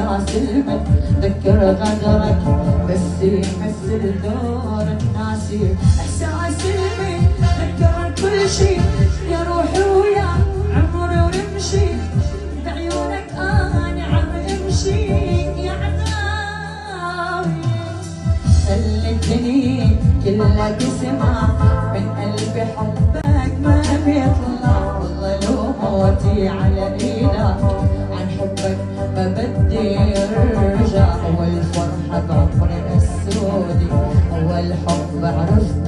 احساس المن ذكر غدرك بس يمثل دورك ناسي احساس المن ذكر كل شي يا روحي ويا عمري ونمشي بعيونك انا عم امشي يا عذابي خلتني كلها تسمع من قلبي حبك ما بيطلع والله لو موتي على ايدك عن حبك ما بدي ارجع اول فرحة بعمري السودي اول حب عرفت